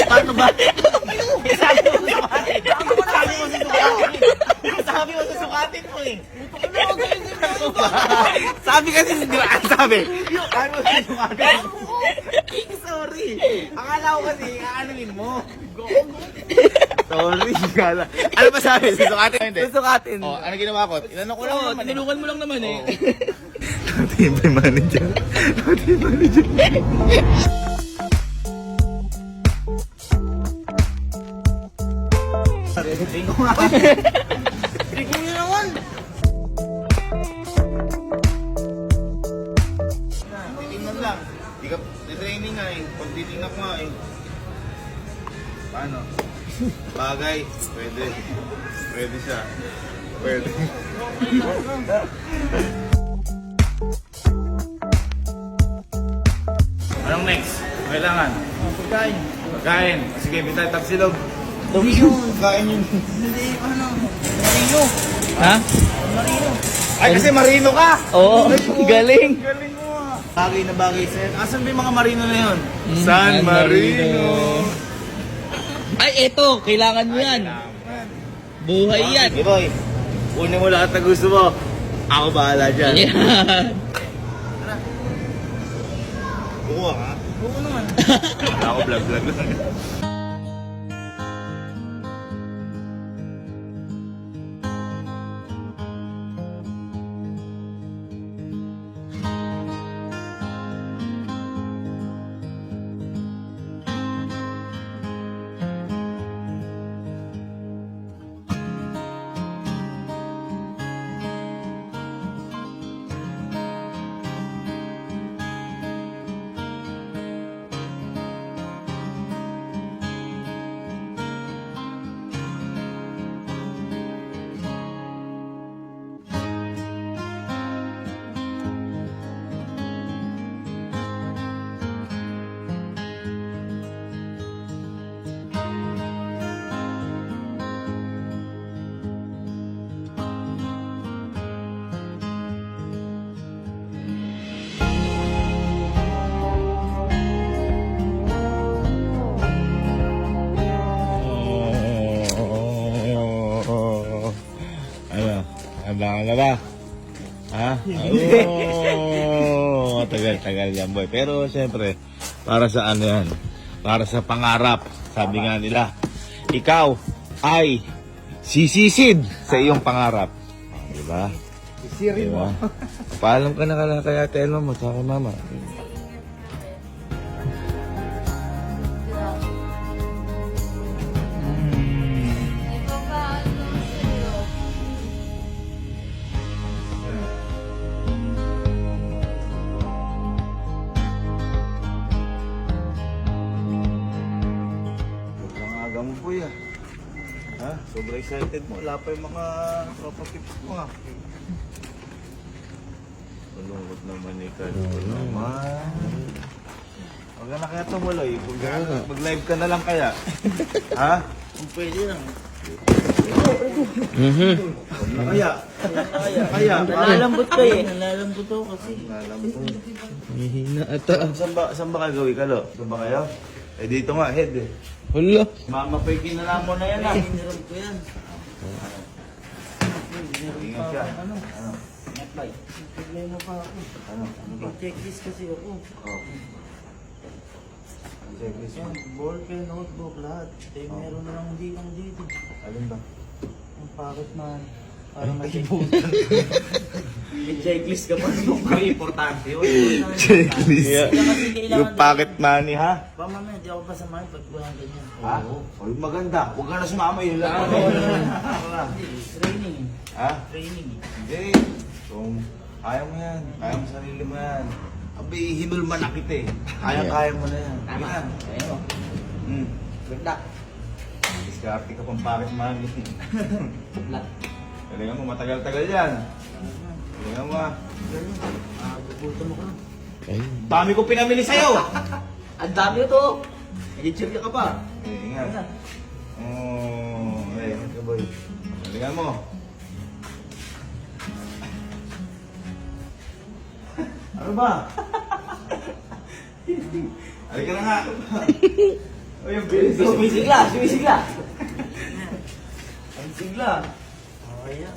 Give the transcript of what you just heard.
Paano ba? Sabi mo susukatin. Sabi mo susukatin. Sabi mo susukatin mo eh. Sabi kasi, di ba? Sabi. Sabi mo susukatin. Sorry. Akala ko kasi, aanuin mo. Sorry, gala. Ano ba sabi? Susukatin? Hindi. Susukatin. Oh, ano ginawa ko? Inanong ko lang naman. Tinulungan mo lang naman eh. Natibay manager. Natibay manager. Tingko nga. Tingko nyo naman. Titingnan lang. Di ka training nga eh. Pag titingnan ko nga eh. Paano? Bagay. Pwede. Pwede siya. Pwede. Anong next? Kailangan? Pagkain. Pagkain. Sige, may tayo tapsilog. Yun. Pagkain yun. Hindi, ano? Marino. Ha? Marino. Ay, kasi marino ka! Oo, galing. Galing mo ah. Bagay na bagay sa'yo. Asan ba yung mga marino na yun? San Marino. Ay, eto. Kailangan mo yan. Buhay yan. Okay, boy. Kunin mo lahat na gusto mo. Ako bahala dyan. Yan. Kukuha ka? Oo naman. Ako vlog-vlog lang. Abangan na ba? Ha? Oo, tagal-tagal yan boy. Pero siyempre, para sa ano yan? Para sa pangarap. Sabi nga nila, ikaw ay sisisid sa iyong pangarap. Diba? Isirin mo. Paalam ka na kaya Telma mo, tsaka mama. Mo po ya. Ha? Sobrang excited mo. Wala pa yung mga tropa tips mo ha. Malungkot naman ni Carlo naman. Huwag ka na kaya tumuloy. Mag-live ka na lang kaya. Ha? Kung pwede lang. Kaya. Kaya. Nalalambot ka eh. Nalalambot ako kasi. Hihina ata. Saan ba kagawin ka lo? Saan ba kayo? Eh dito nga, head eh. Hala. Mama pa yung kinala mo na yan ha. Hiniram ko yan. Ingat ka. Ano? Ano? May problema pa ako. Ano? Ano ba? May checklist kasi ako. Oh. Checklist mo. Yan, ball pen, notebook, lahat. Eh, meron na lang hindi lang dito. Alin ba? Ang pocket man. Para may checklist ka pa. Very importante yun. Checklist. Yeah. Yung pocket money ha? Pa mamaya, di ako pasamahin pag walang ganyan. Ha? Oy, maganda. Huwag ka na sumama yun lang. Training. Ha? Training. Hindi. So, kaya mo yan. Kaya mo sarili mo yan. Abi, hinulman na kita eh. Kaya mo na yan. Tama. Yan. Ayun o. Ganda. Diskarte ka pang pocket money. Ganda. Galingan mo, matagal-tagal yan. Galingan mo ha. Gugutom ako. Dami ko pinamili sa'yo. Ang dami ito. YouTube ka pa. Ingat. Ay, ingat ka boy. Galingan mo. Ano ba? Halika na nga. O yung bilis. Sumisigla, sumisigla. Ang sigla. Okay yan.